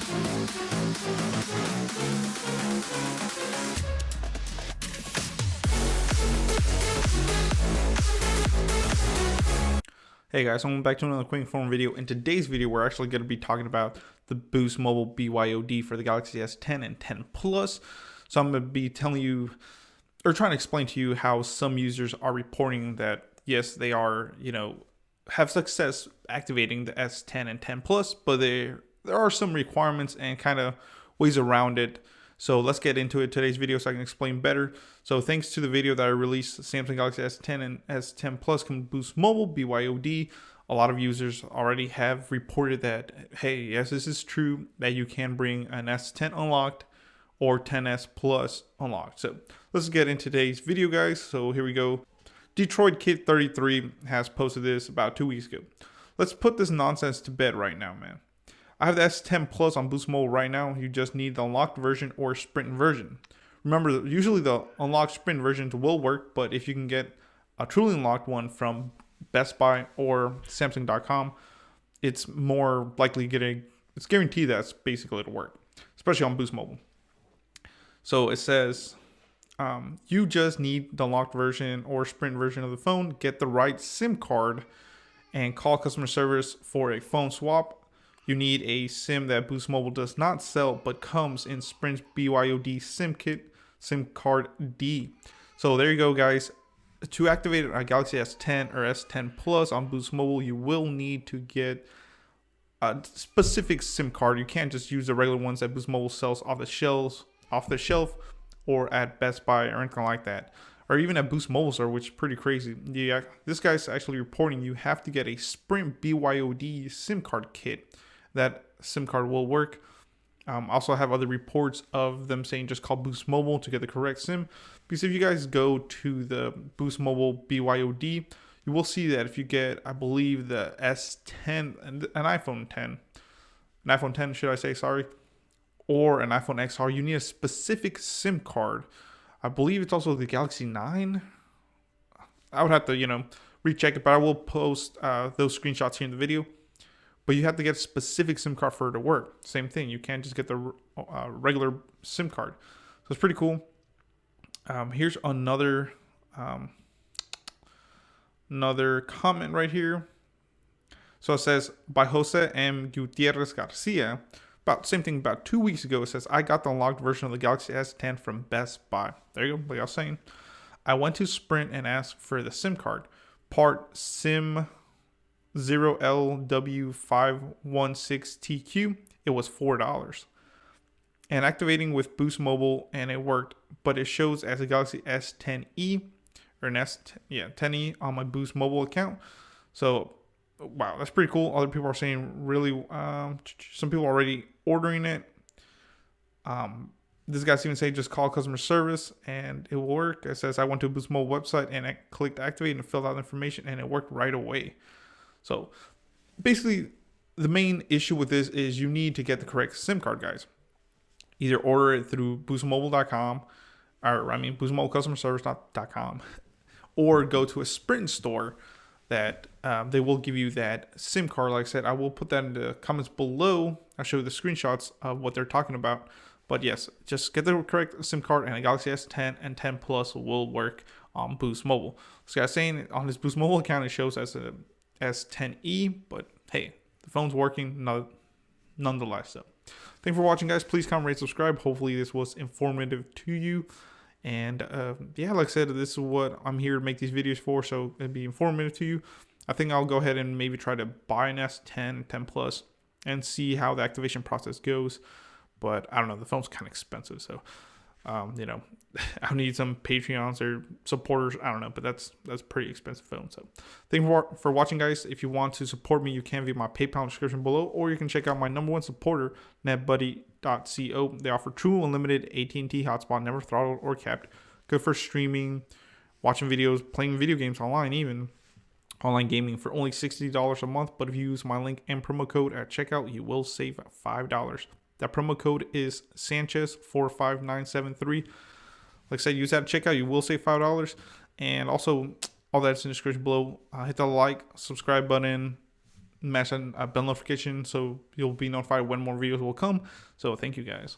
Hey guys, welcome back to another quick inform video. In today's video, we're actually going to be talking about the Boost Mobile BYOD for the Galaxy S10 and 10 Plus. So I'm going to be telling you, or trying to explain to you how some users are reporting that, yes, they are, have success activating the S10 and 10 Plus, but there are some requirements and kind of ways around it. So let's get into it today's video so I can explain better. So thanks to the video that I released, Samsung Galaxy S10 and S10 Plus can boost mobile BYOD. A lot of users already have reported that, hey, yes, this is true, that you can bring an S10 unlocked or 10s Plus unlocked. So let's get into today's video, guys. So here we go. Detroit Kid 33 has posted this about 2 weeks ago. Let's put this nonsense to bed right now, man. I have the S10 Plus on Boost Mobile right now. You just need the unlocked version or sprint version. Remember, usually the unlocked sprint versions will work, but if you can get a truly unlocked one from Best Buy or Samsung.com, it's more likely it's guaranteed that's basically it'll work, especially on Boost Mobile. So it says, you just need the unlocked version or sprint version of the phone, get the right SIM card, and call customer service for a phone swap. You need a SIM that Boost Mobile does not sell, but comes in Sprint's BYOD SIM kit, SIM card D. So there you go, guys. To activate a Galaxy S10 or S10 Plus on Boost Mobile, you will need to get a specific SIM card. You can't just use the regular ones that Boost Mobile sells off the shelf, or at Best Buy or anything like that, or even at Boost Mobile Store, which is pretty crazy. Yeah, this guy's actually reporting you have to get a Sprint BYOD SIM card kit. That SIM card will work. Also have other reports of them saying just call Boost Mobile to get the correct SIM. Because if you guys go to the Boost Mobile BYOD, you will see that if you get, I believe, the S10, an iPhone 10 should I say, sorry, or an iPhone XR, you need a specific SIM card. I believe it's also the Galaxy 9. I would have to, recheck it, but I will post those screenshots here in the video. But you have to get a specific SIM card for it to work. Same thing. You can't just get the regular SIM card. So it's pretty cool. Here's another comment right here. So it says, by Jose M. Gutierrez Garcia. Same thing about 2 weeks ago. It says, I got the unlocked version of the Galaxy S10 from Best Buy. There you go. Like I was saying. I went to Sprint and asked for the SIM card. Part SIM 0LW516TQ, it was $4. And activating with Boost Mobile, and it worked, but it shows as a Galaxy S10e or an S10e on my Boost Mobile account. So wow, that's pretty cool. Other people are saying really, some people are already ordering it. This guy's even saying just call customer service and it will work. It says I went to a Boost Mobile website and I clicked activate and filled out the information and it worked right away. So basically, the main issue with this is you need to get the correct SIM card, guys. Either order it through boostmobile.com, Boost Mobile Customer Service.com, or go to a Sprint store that they will give you that SIM card. Like I said, I will put that in the comments below. I'll show you the screenshots of what they're talking about. But yes, just get the correct SIM card and a Galaxy S10 and 10 Plus will work on Boost Mobile. This guy's saying on his Boost Mobile account, it shows as a S10e, but hey, the phone's working nonetheless. So thanks for watching, guys. Please comment, rate, subscribe. Hopefully this was informative to you. And yeah, like I said, this is what I'm here to make these videos for, so it'd be informative to you. I think I'll go ahead and maybe try to buy an S10, 10 Plus and see how the activation process goes. But I don't know, the phone's kind of expensive, so I'll need some Patreons or supporters. I don't know, but that's pretty expensive phone. So thank you for watching, guys. If you want to support me, you can via my PayPal in the description below, or you can check out my #1 supporter, netbuddy.co. They offer true unlimited AT&T Hotspot, never throttled or capped. Good for streaming, watching videos, playing video games online, even online gaming for only $60 a month. But if you use my link and promo code at checkout, you will save $5. That promo code is Sanchez45973. Like I said, use that at checkout. You will save $5. And also, all that's in the description below. Hit the like, subscribe button, smash that bell notification so you'll be notified when more videos will come. So thank you guys.